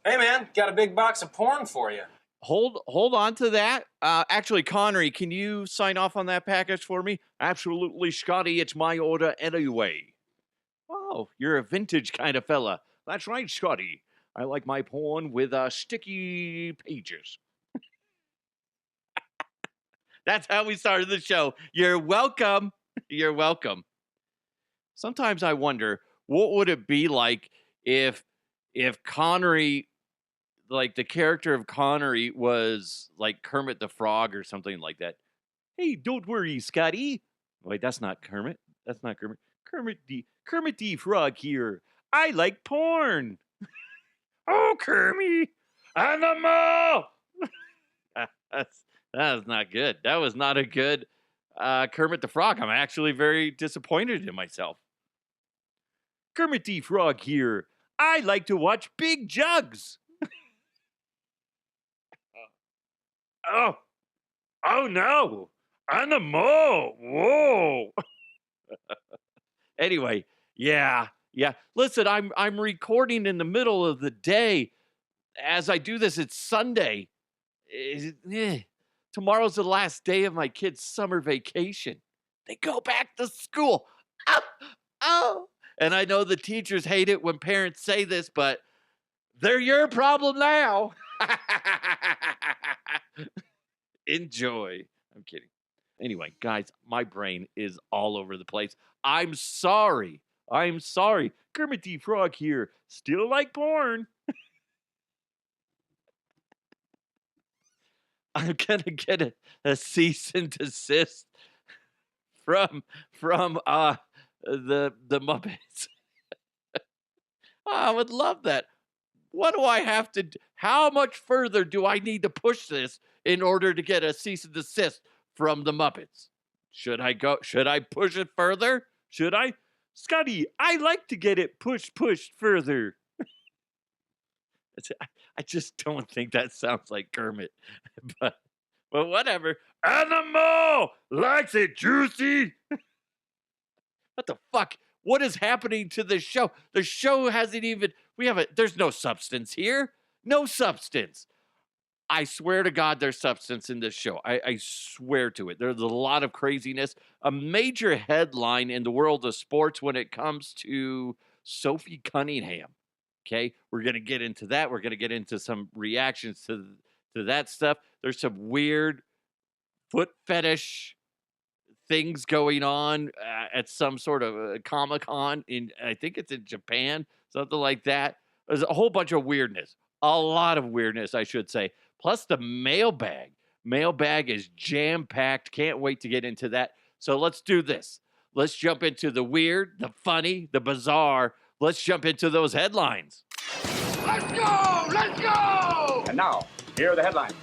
Hey, man, got a big box of porn for you. Hold on to that. Actually, Connery, can you sign off on that package for me? Absolutely, Scotty. It's my order anyway. Oh, you're a vintage kind of fella. That's right, Scotty. I like my porn with sticky pages. That's how we started the show. You're welcome. You're welcome. Sometimes I wonder what would it be like if Connery, like the character of Connery, was like Kermit the Frog or something like that. Hey, don't worry, Scotty. Wait, that's not Kermit. That's not Kermit. Kermit the Frog here. I like porn. Oh, Kermit, animal. That was not good. That was not a good Kermit the Frog. I'm actually very disappointed in myself. Kermit the Frog here. I like to watch big jugs. Oh, oh no, animal. Whoa. Anyway, yeah. Listen, I'm recording in the middle of the day. As I do this, it's Sunday. Tomorrow's the last day of my kids' summer vacation. They go back to school. Oh. And I know the teachers hate it when parents say this, but they're your problem now. Enjoy. I'm kidding. Anyway, guys, my brain is all over the place. I'm sorry. Kermit the Frog here. Still like porn. I'm gonna get a cease and desist from the Muppets. I would love that. What do I have to do? How much further do I need to push this in order to get a cease and desist from the Muppets? Should I push it further? Should I? Scotty, I like to get it pushed further. I just don't think that sounds like Kermit. But whatever. Animal likes it juicy. What the fuck? What is happening to the show? The show hasn't even, there's no substance here. No substance. I swear to God, there's substance in this show. I swear to it. There's a lot of craziness. A major headline in the world of sports when it comes to Sophie Cunningham. Okay, we're going to get into that. We're going to get into some reactions to that stuff. There's some weird foot fetish things going on at some sort of Comic-Con I think it's in Japan, something like that. There's a whole bunch of weirdness. A lot of weirdness, I should say. Plus the mailbag. Mailbag is jam-packed. Can't wait to get into that. So let's do this. Let's jump into the weird, the funny, the bizarre. Let's jump into those headlines. Let's go! Let's go! And now, here are the headlines.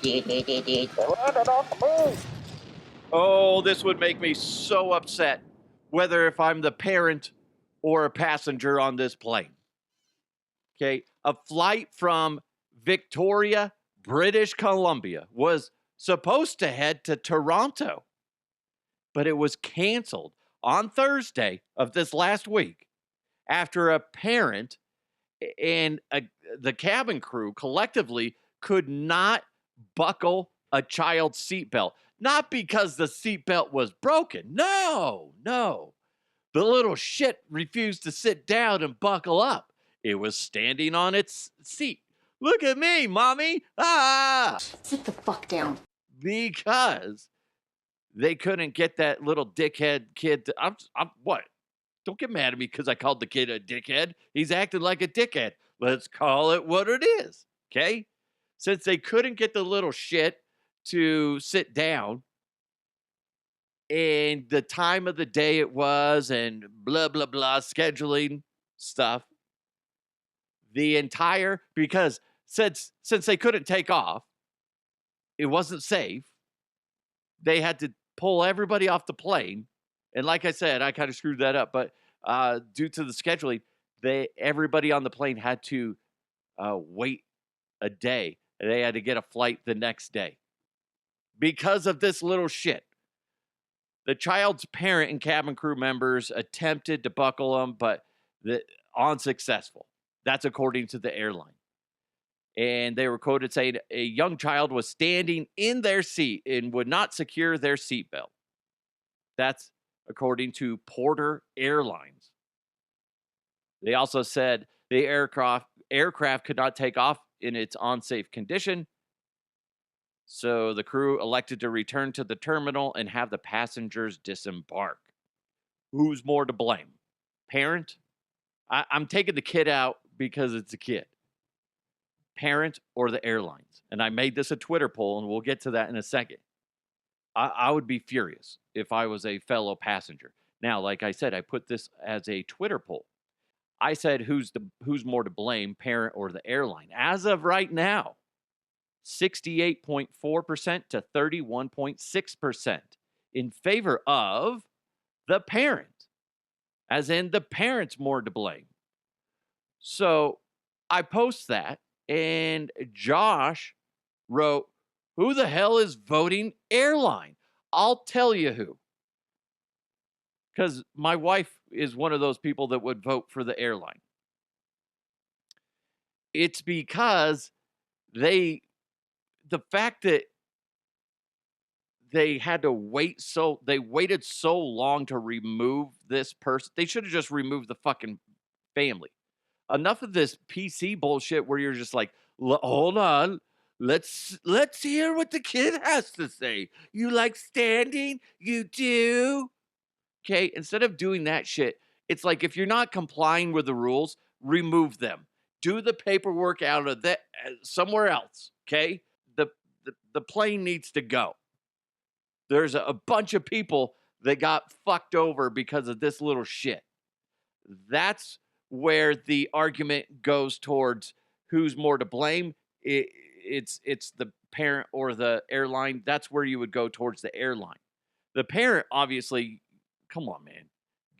Oh, this would make me so upset, whether if I'm the parent or a passenger on this plane. Okay, a flight from Victoria, British Columbia was supposed to head to Toronto, but it was canceled on Thursday of this last week after a parent and the cabin crew collectively could not buckle a child's seatbelt. Not because the seatbelt was broken. No. The little shit refused to sit down and buckle up. It was standing on its seat. Look at me, mommy. Ah! Sit the fuck down. Because they couldn't get that little dickhead kid to, I'm what? Don't get mad at me because I called the kid a dickhead. He's acting like a dickhead. Let's call it what it is, okay? Since they couldn't get the little shit to sit down and the time of the day it was and blah, blah, blah, scheduling stuff, because since they couldn't take off, it wasn't safe. They had to pull everybody off the plane. And like I said, I kind of screwed that up. But due to the scheduling, everybody on the plane had to wait a day. They had to get a flight the next day because of this little shit. The child's parent and cabin crew members attempted to buckle them, but unsuccessful. That's according to the airline. And they were quoted saying a young child was standing in their seat and would not secure their seatbelt. That's according to Porter Airlines. They also said the aircraft could not take off in its unsafe condition. So the crew elected to return to the terminal and have the passengers disembark. Who's more to blame? Parent? I'm taking the kid out because it's a kid. Parent or the airlines? And I made this a Twitter poll, and we'll get to that in a second. I would be furious if I was a fellow passenger. Now, like I said, I put this as a Twitter poll. I said, who's more to blame, parent or the airline? As of right now, 68.4% to 31.6% in favor of the parent, as in the parent's more to blame. So I post that, and Josh wrote, who the hell is voting airline? I'll tell you who. Because my wife is one of those people that would vote for the airline. It's because the fact that they had to they waited so long to remove this person. They should have just removed the fucking family. Enough of this PC bullshit where you're just like, hold on, let's hear what the kid has to say. You like standing? You do? Okay, instead of doing that shit, it's like if you're not complying with the rules, remove them. Do the paperwork out of that somewhere else. Okay, the plane needs to go. There's a bunch of people that got fucked over because of this little shit. That's where the argument goes towards who's more to blame. It's the parent or the airline. That's where you would go towards the airline. The parent, obviously, come on, man,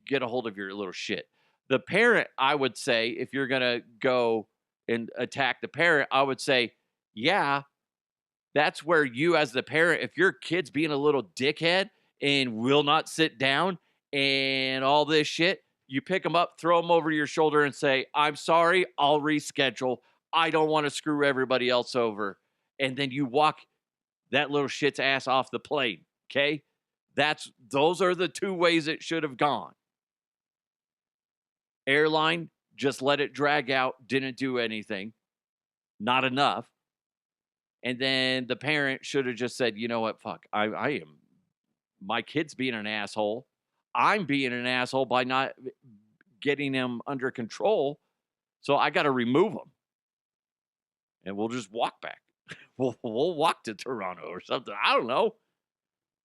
get a hold of your little shit. The parent, I would say, if you're going to go and attack the parent, I would say, yeah, that's where you as the parent, if your kid's being a little dickhead and will not sit down and all this shit, you pick them up, throw them over your shoulder and say, I'm sorry, I'll reschedule. I don't want to screw everybody else over. And then you walk that little shit's ass off the plane, okay? Those are the two ways it should have gone. Airline, just let it drag out, didn't do anything. Not enough. And then the parent should have just said, you know what, fuck, my kid's being an asshole. I'm being an asshole by not getting him under control. So I got to remove him. And we'll just walk back. We'll walk to Toronto or something. I don't know.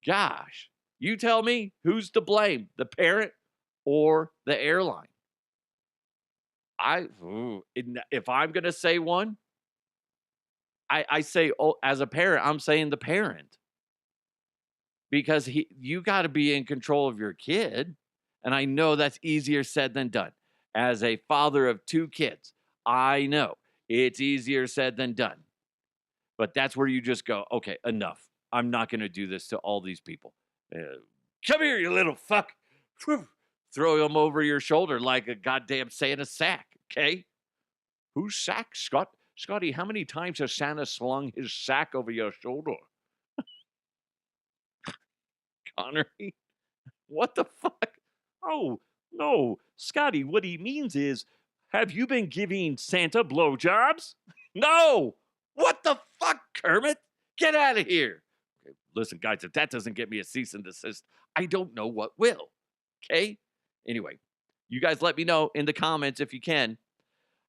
Gosh, you tell me who's to blame, the parent or the airline? If I'm going to say one, I say, as a parent, I'm saying the parent. Because you got to be in control of your kid. And I know that's easier said than done. As a father of 2 kids, I know it's easier said than done. But that's where you just go, okay, enough. I'm not going to do this to all these people. Come here, you little fuck. Throw them over your shoulder like a goddamn Santa sack, okay? Whose sack, Scott? Scotty, how many times has Santa slung his sack over your shoulder? Connery? What the fuck? Oh, no. Scotty, what he means is, have you been giving Santa blowjobs? No! What the fuck, Kermit? Get out of here. Okay, listen, guys, if that doesn't get me a cease and desist, I don't know what will. Okay? Anyway, you guys let me know in the comments if you can.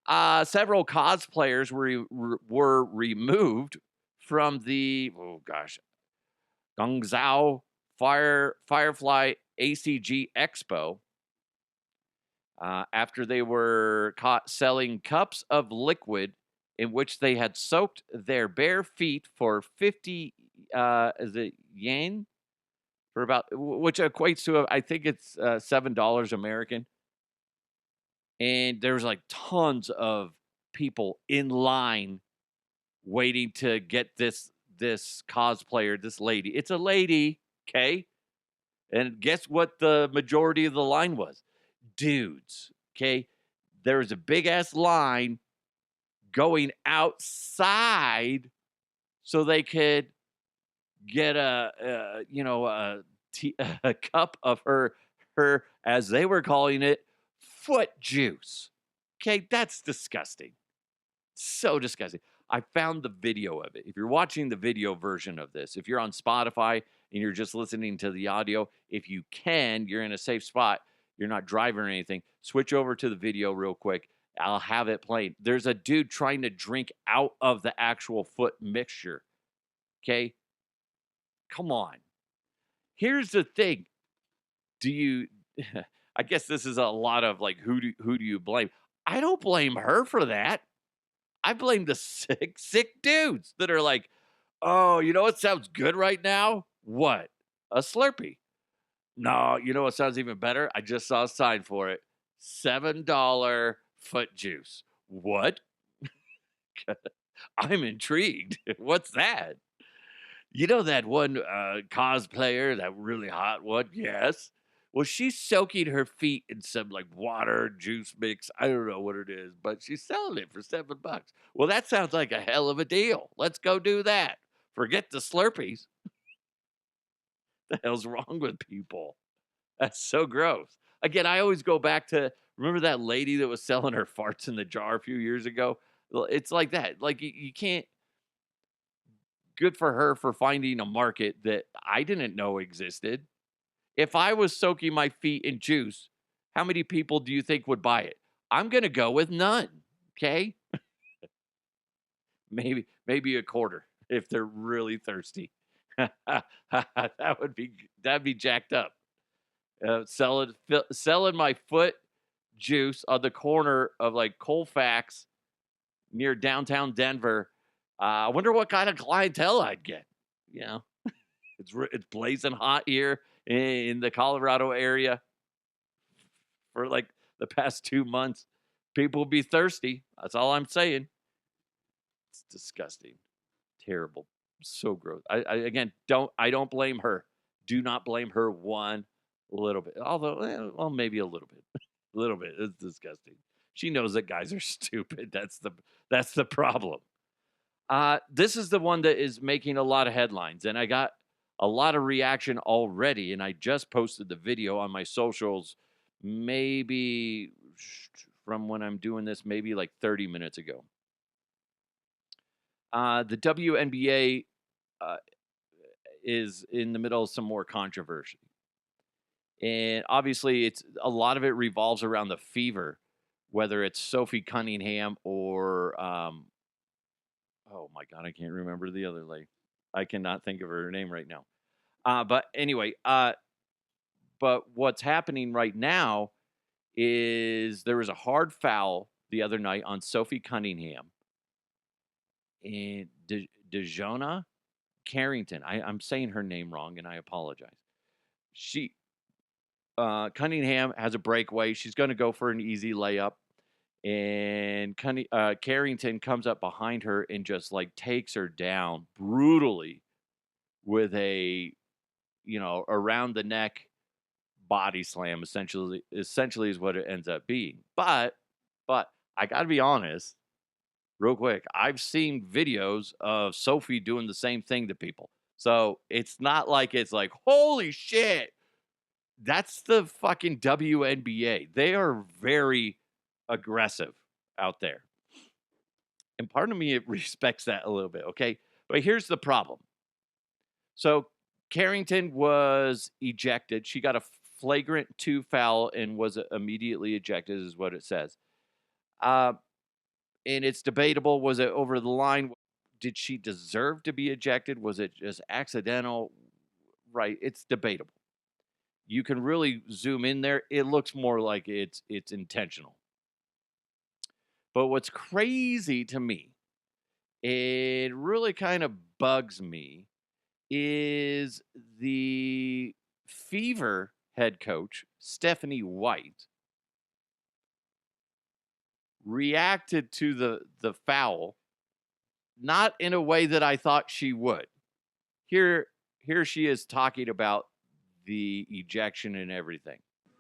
Several cosplayers were removed from the, Guangzhou Firefly ACG Expo after they were caught selling cups of liquid in which they had soaked their bare feet for 50 yuan, for about, which equates to I think it's $7 American. And there's like tons of people in line waiting to get this cosplayer, this lady. It's a lady, okay? And guess what the majority of the line was? Dudes, okay? There was a big-ass line going outside so they could get a cup of her, as they were calling it, foot juice. Okay, that's disgusting. So disgusting. I found the video of it. If you're watching the video version of this, if you're on Spotify and you're just listening to the audio, if you can, you're in a safe spot, you're not driving or anything, switch over to the video real quick. I'll have it playing. There's a dude trying to drink out of the actual foot mixture. Okay? Come on. Here's the thing. I guess this is a lot of like, who do you blame? I don't blame her for that. I blame the sick dudes that are like, oh, you know what sounds good right now? What? A Slurpee. No, you know what sounds even better? I just saw a sign for it. $7 foot juice. What? I'm intrigued. What's that? You know that one cosplayer, that really hot one? Yes. Well, she's soaking her feet in some like water juice mix. I don't know what it is, but she's selling it for $7. Well, that sounds like a hell of a deal. Let's go do that. Forget the Slurpees. The hell's wrong with people? That's so gross. Again, I always go back to, remember that lady that was selling her farts in the jar a few years ago? Well, it's like that. Like you can't, good for her for finding a market that I didn't know existed. If I was soaking my feet in juice, how many people do you think would buy it? I'm going to go with none. Okay? maybe a quarter if they're really thirsty. That'd be jacked up. Selling my foot juice on the corner of like Colfax near downtown Denver. I wonder what kind of clientele I'd get. You know, it's blazing hot here in the Colorado area for like the past 2 months. People will be thirsty. That's all I'm saying. It's disgusting. Terrible. So gross. I don't blame her. Do not blame her one little bit. Although, well, maybe a little bit. A little bit. It's disgusting. She knows that guys are stupid. That's the problem. This is the one that is making a lot of headlines, and I got a lot of reaction already, and I just posted the video on my socials maybe from when I'm doing this, maybe like 30 minutes ago. The WNBA is in the middle of some more controversy. And obviously, a lot of it revolves around the fever, whether it's Sophie Cunningham or, oh my God, I can't remember the other lady. I cannot think of her name right now. But anyway, but what's happening right now is there was a hard foul the other night on Sophie Cunningham and DiJonai Carrington. I'm saying her name wrong, and I apologize. Cunningham has a breakaway. She's going to go for an easy layup. And Carrington comes up behind her and just like takes her down brutally with a, around the neck body slam, essentially is what it ends up being. But I got to be honest, real quick. I've seen videos of Sophie doing the same thing to people. So it's not like it's like, holy shit. That's the fucking WNBA. They are very aggressive out there. And part of me, it respects that a little bit, okay? But here's the problem. So Carrington was ejected. She got a flagrant 2 foul and was immediately ejected, is what it says. And it's debatable. Was it over the line? Did she deserve to be ejected? Was it just accidental? Right. It's debatable. You can really zoom in there. It looks more like it's intentional. But what's crazy to me, it really kind of bugs me, is the Fever head coach, Stephanie White, reacted to the foul, not in a way that I thought she would. Here she is talking about the ejection and everything.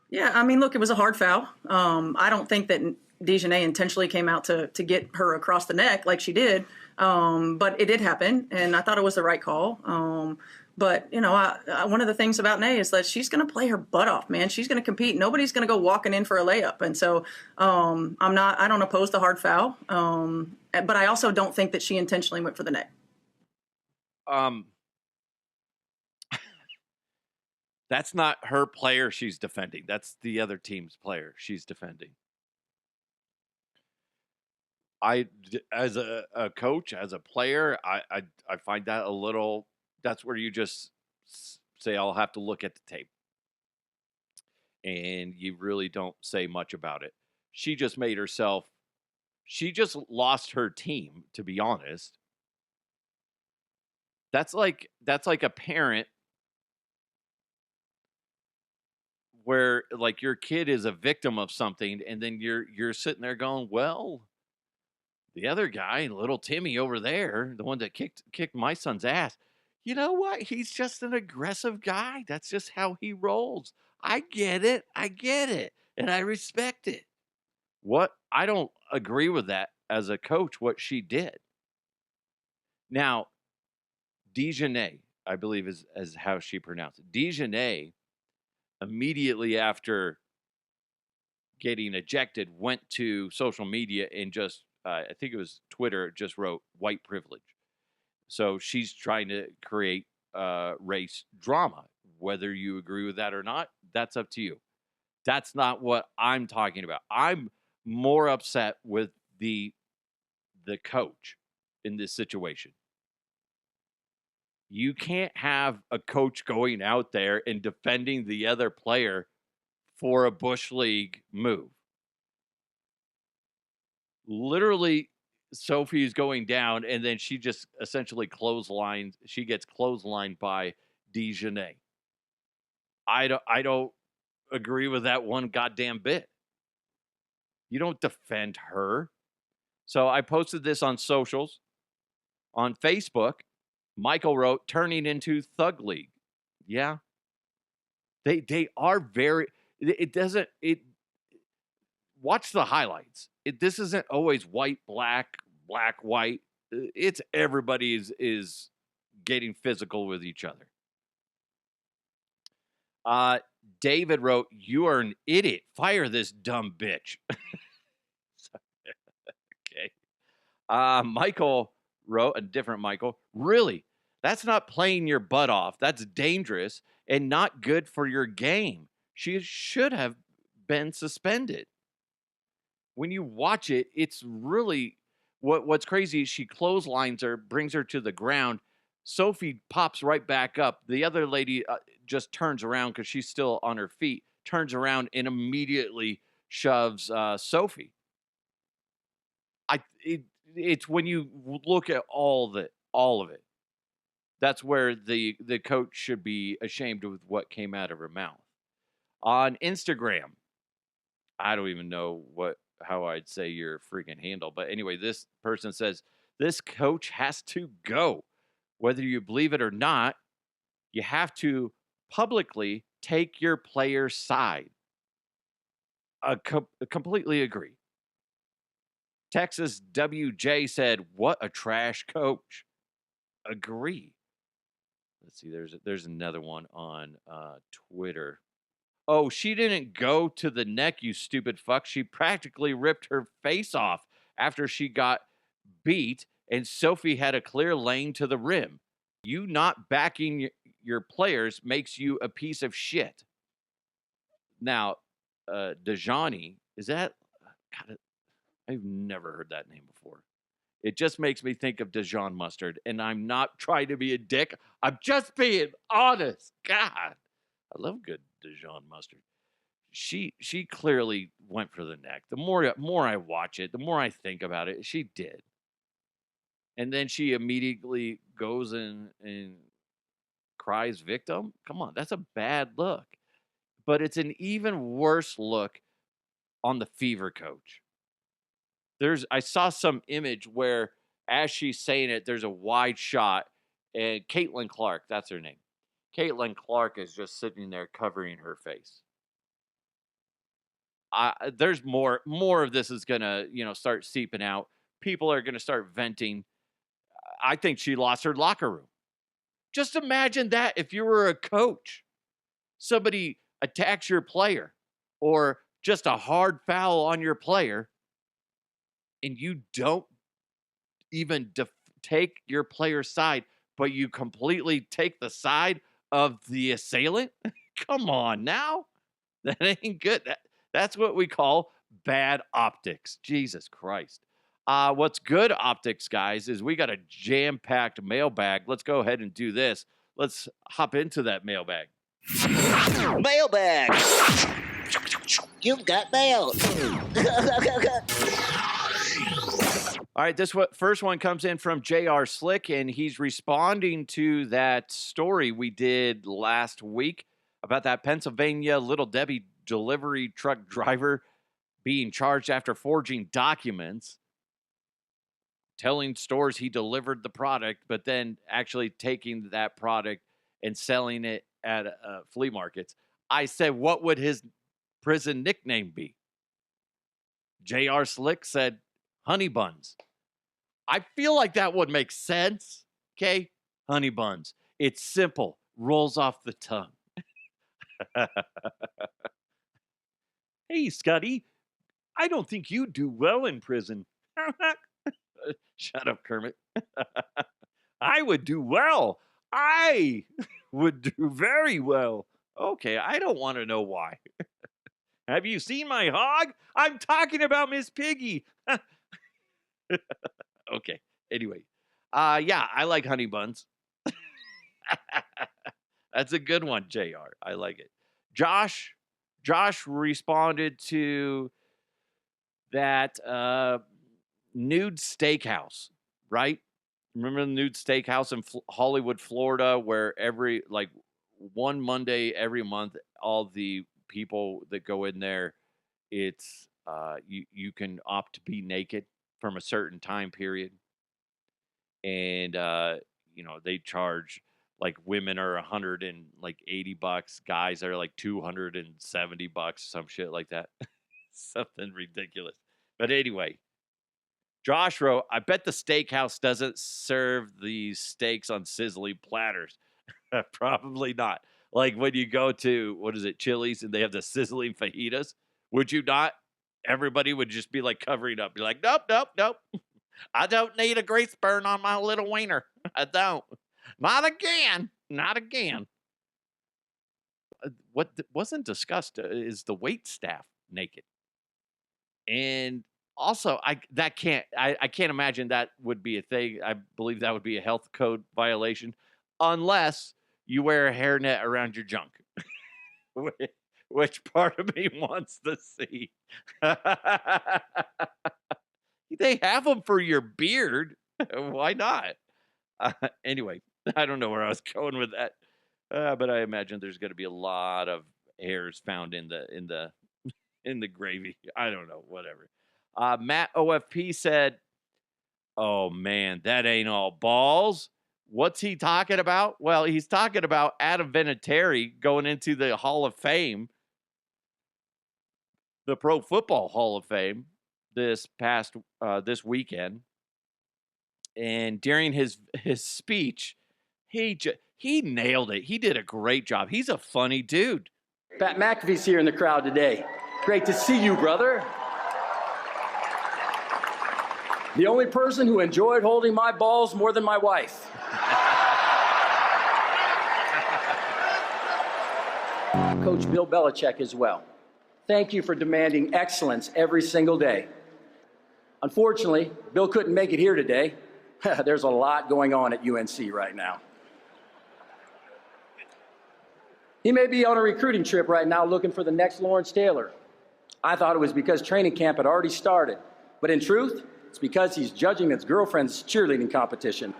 Yeah, I mean, look, it was a hard foul. I don't think that DiJonai intentionally came out to get her across the neck like she did. But it did happen, and I thought it was the right call. But, you know, one of the things about Nay is that she's going to play her butt off, man. She's going to compete. Nobody's going to go walking in for a layup. And so I don't oppose the hard foul. But I also don't think that she intentionally went for the neck. That's not her player she's defending. That's the other team's player she's defending. As a coach, as a player, I find that a little, that's where you just say, I'll have to look at the tape. And you really don't say much about it. She just lost her team, to be honest. That's like a parent where like your kid is a victim of something, and then you're sitting there going, well, the other guy, little Timmy over there, the one that kicked my son's ass, you know what? He's just an aggressive guy. That's just how he rolls. I get it. And I respect it. I don't agree with that as a coach, what she did. Now, DiJonai, I believe is how she pronounced it. DiJonai, immediately after getting ejected, went to social media and just, I think it was Twitter, just wrote white privilege. So she's trying to create race drama. Whether you agree with that or not, that's up to you. That's not what I'm talking about. I'm more upset with the coach in this situation. You can't have a coach going out there and defending the other player for a Bush League move. Literally, Sophie's going down, and then she just essentially clotheslined. She gets clotheslined by DiJonai. I don't agree with that one goddamn bit. You don't defend her. So I posted this on socials. On Facebook, Michael wrote, turning into Thug League. Yeah. They are very, watch the highlights. This isn't always white, black, white. It's everybody is getting physical with each other. David wrote, you are an idiot. Fire this dumb bitch. Okay. Michael wrote, a different Michael, really? That's not playing your butt off. That's dangerous and not good for your game. She should have been suspended. When you watch it, it's really, what's crazy is she clotheslines her, brings her to the ground. Sophie pops right back up. The other lady just turns around because she's still on her feet, turns around and immediately shoves Sophie. It's when you look at all of it, that's where the coach should be ashamed of what came out of her mouth. On Instagram, I don't even know how I'd say your freaking handle, but anyway, this person says, this coach has to go. Whether you believe it or not, you have to publicly take your player's side. Completely agree. Texas WJ said, what a trash coach. Agree. Let's see, there's another one on Twitter. Oh, she didn't go to the neck, you stupid fuck. She practically ripped her face off after she got beat, and Sophie had a clear lane to the rim. You not backing your players makes you a piece of shit. Now, DiJonai, is that... God, I've never heard that name before. It just makes me think of Dijon Mustard, and I'm not trying to be a dick. I'm just being honest. God, I love good Dijon Mustard. She clearly went for the neck. The more I watch it, the more I think about it, she did. And then she immediately goes and cries victim. Come on, that's a bad look. But it's an even worse look on the Fever coach. I saw some image where, as she's saying it, there's a wide shot, and Caitlin Clark, that's her name. Caitlin Clark is just sitting there covering her face. there's more of this is gonna, start seeping out. People are gonna start venting. I think she lost her locker room. Just imagine that if you were a coach, somebody attacks your player or just a hard foul on your player, and you don't even take your player's side, but you completely take the side of the assailant. Come on now. That ain't good. That's what we call bad optics. Jesus Christ. What's good optics, guys, is we got a jam-packed mailbag. Let's go ahead and do this. Let's hop into that mailbag. Mailbag. You've got mail. All right, first one comes in from J.R. Slick, and he's responding to that story we did last week about that Pennsylvania Little Debbie delivery truck driver being charged after forging documents, telling stores he delivered the product, but then actually taking that product and selling it at flea markets. I said, what would his prison nickname be? J.R. Slick said, Honey Buns. I feel like that would make sense. Okay? Honey Buns. It's simple. Rolls off the tongue. Hey, Scotty. I don't think you do well in prison. Shut up, Kermit. I would do well. I would do very well. Okay, I don't want to know why. Have you seen my hog? I'm talking about Miss Piggy. Okay, anyway. Yeah, I like honey buns. That's a good one, JR. I like it. Josh responded to that nude steakhouse, right? Remember the nude steakhouse in Hollywood, Florida, where one Monday every month, all the people that go in there, it's you can opt to be naked from a certain time period, and they charge, like, women are $180, guys are like $270, some shit like that. Something ridiculous. But anyway, Josh wrote, I bet the steakhouse doesn't serve these steaks on sizzling platters. Probably not. Like when you go to, Chili's, and they have the sizzling fajitas. Would you not? Everybody would just be like covering up. Be like, nope. I don't need a grease burn on my little wiener. I don't. Not again. What wasn't discussed is the wait staff naked. And also, I can't imagine that would be a thing. I believe that would be a health code violation, unless you wear a hairnet around your junk, which part of me wants to see. They have them for your beard. Why not? Anyway, I don't know where I was going with that, but I imagine there's going to be a lot of hairs found in the gravy. I don't know, whatever. Matt OFP said, oh man, that ain't all balls. What's he talking about? Well, he's talking about Adam Vinatieri going into the Hall of Fame, the Pro Football Hall of Fame, this weekend. And during his speech, he nailed it. He did a great job. He's a funny dude. Pat McAfee's here in the crowd today. Great to see you, brother. The only person who enjoyed holding my balls more than my wife. Coach Bill Belichick as well. Thank you for demanding excellence every single day. Unfortunately, Bill couldn't make it here today. There's a lot going on at UNC right now. He may be on a recruiting trip right now looking for the next Lawrence Taylor. I thought it was because training camp had already started, but in truth, it's because he's judging his girlfriend's cheerleading competition.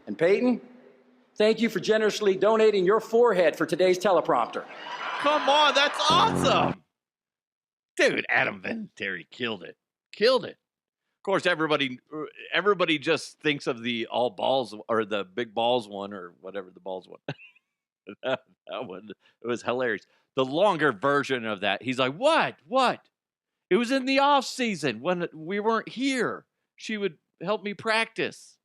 And Peyton, thank you for generously donating your forehead for today's teleprompter. Come on, that's awesome. Dude, Adam Vinatieri killed it. Of course, everybody just thinks of the all balls or the big balls one or whatever the balls one. that one, it was hilarious. The longer version of that, he's like, "What? What? It was in the off season when we weren't here. She would help me practice.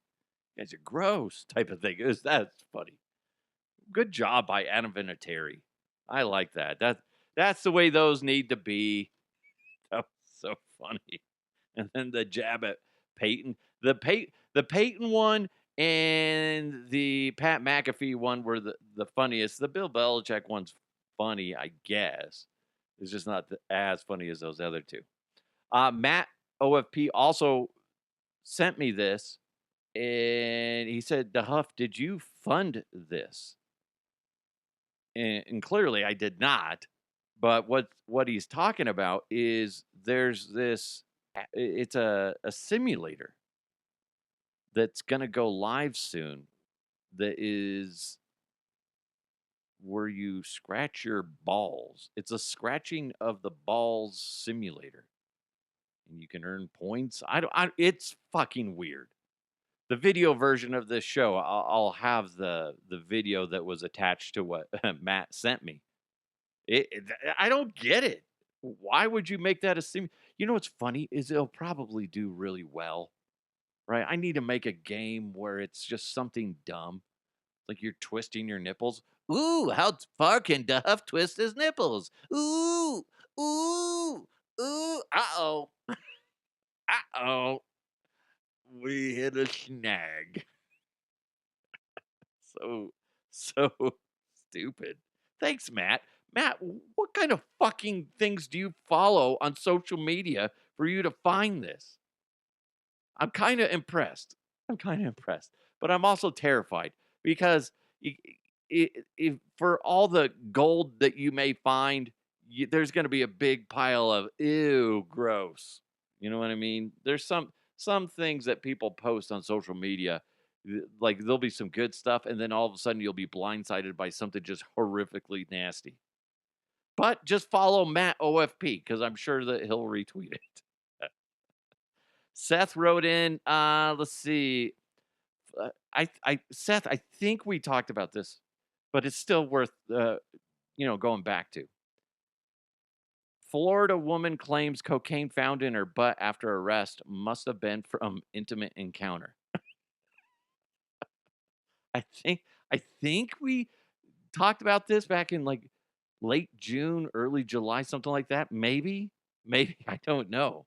You guys are gross," type of thing. That's funny. Good job by Adam Vinatieri. I like that. That's the way those need to be. That was so funny. And then the jab at Peyton. The Peyton one and the Pat McAfee one were the funniest. The Bill Belichick one's funny, I guess. It's just not as funny as those other two. Matt OFP also sent me this, and he said, "DeHuff, did you fund this?" And clearly I did not. But what he's talking about is there's this, it's a simulator that's going to go live soon that is where you scratch your balls. It's a scratching of the balls simulator. And you can earn points. It's fucking weird. The video version of this show, I'll have the video that was attached to what Matt sent me. I don't get it. Why would you make that a sim? You know what's funny is it'll probably do really well, right? I need to make a game where it's just something dumb, like you're twisting your nipples. Ooh, how far can Duff twist his nipples? Ooh, ooh, ooh. Uh-oh. Uh-oh. We hit a snag. So stupid. Thanks, Matt. Matt, what kind of fucking things do you follow on social media for you to find this? I'm kind of impressed. But I'm also terrified because for all the gold that you may find, there's going to be a big pile of ew, gross. You know what I mean? There's some things that people post on social media, like there'll be some good stuff, and then all of a sudden you'll be blindsided by something just horrifically nasty. But just follow Matt OFP because I'm sure that he'll retweet it. Seth wrote in, let's see. Seth, I think we talked about this, but it's still worth, going back to. Florida woman claims cocaine found in her butt after arrest must have been from intimate encounter. I think we talked about this back in like late June, early July, something like that. Maybe, I don't know.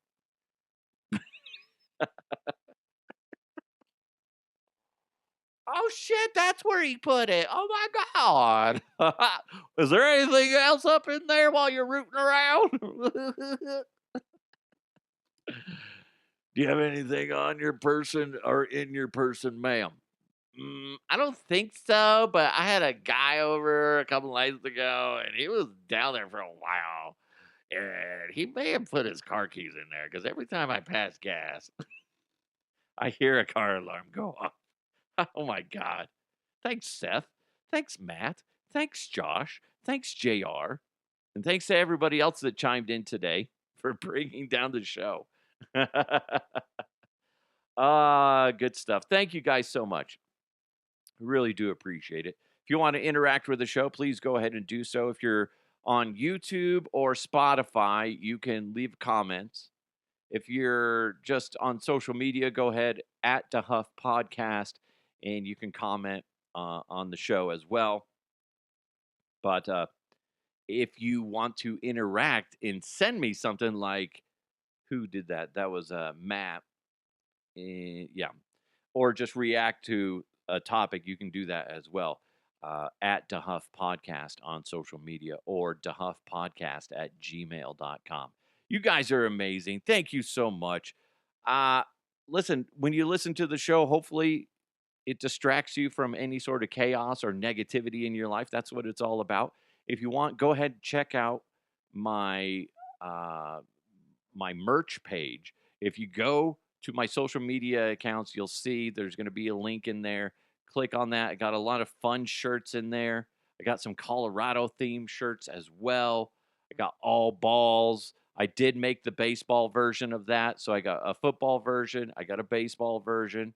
Oh shit, that's where he put it. Oh my god. Is there anything else up in there while you're rooting around? Do you have anything on your person or in your person, ma'am? I don't think so, but I had a guy over a couple nights ago, and he was down there for a while. And he may have put his car keys in there, because every time I pass gas, I hear a car alarm go off. Oh, my God. Thanks, Seth. Thanks, Matt. Thanks, Josh. Thanks, JR. And thanks to everybody else that chimed in today for bringing down the show. Good stuff. Thank you guys so much. Really do appreciate it. If you want to interact with the show, please go ahead and do so. If you're on YouTube or Spotify, you can leave comments. If you're just on social media, go ahead at DeHuff Podcast, and you can comment on the show as well. But if you want to interact and send me something like, who did that? That was Matt. Yeah. Or just react to a topic, you can do that as well at DeHuff Podcast on social media or DeHuffPodcast@gmail.com. You guys are amazing. Thank you so much. Listen, when you listen to the show, hopefully it distracts you from any sort of chaos or negativity in your life. That's what it's all about. If you want, go ahead and check out my my merch page. If you go to my social media accounts, you'll see there's going to be a link in there. Click on that. I got a lot of fun shirts in there. I got some Colorado themed shirts as well. I got all balls. I did make the baseball version of that. So I got a football version. I got a baseball version.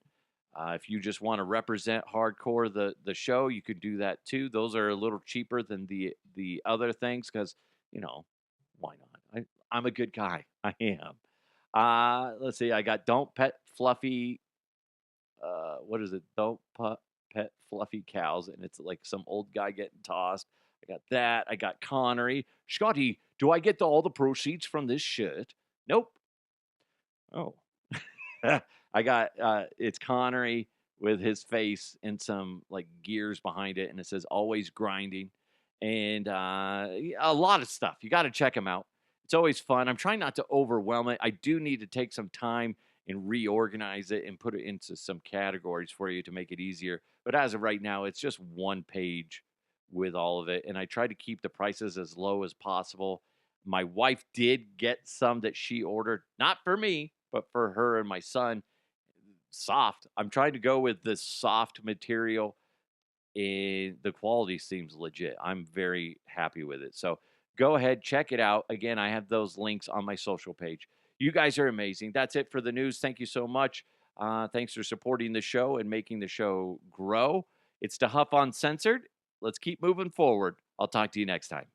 If you just want to represent hardcore the show, you could do that too. Those are a little cheaper than the other things because, why not? I'm a good guy. I am. Let's see. I got Don't Pet Fluffy. What is it? Pet Fluffy Cows, and it's like some old guy getting tossed. I got that. I got Connery. Scotty, do I get all the proceeds from this shirt? Nope. Oh. I got it's Connery with his face and some like gears behind it, and it says always grinding, and a lot of stuff. You got to check them out. It's always fun. I'm trying not to overwhelm it. I do need to take some time and reorganize it and put it into some categories for you to make it easier. But as of right now, it's just one page with all of it, and I try to keep the prices as low as possible. My wife did get some that she ordered, not for me, but for her and my son. Soft. I'm trying to go with this soft material, and the quality seems legit. I'm very happy with it. So go ahead, check it out. Again, I have those links on my social page. You guys are amazing. That's it for the news. Thank you so much. Thanks for supporting the show and making the show grow. It's the Huff Uncensored. Let's keep moving forward. I'll talk to you next time.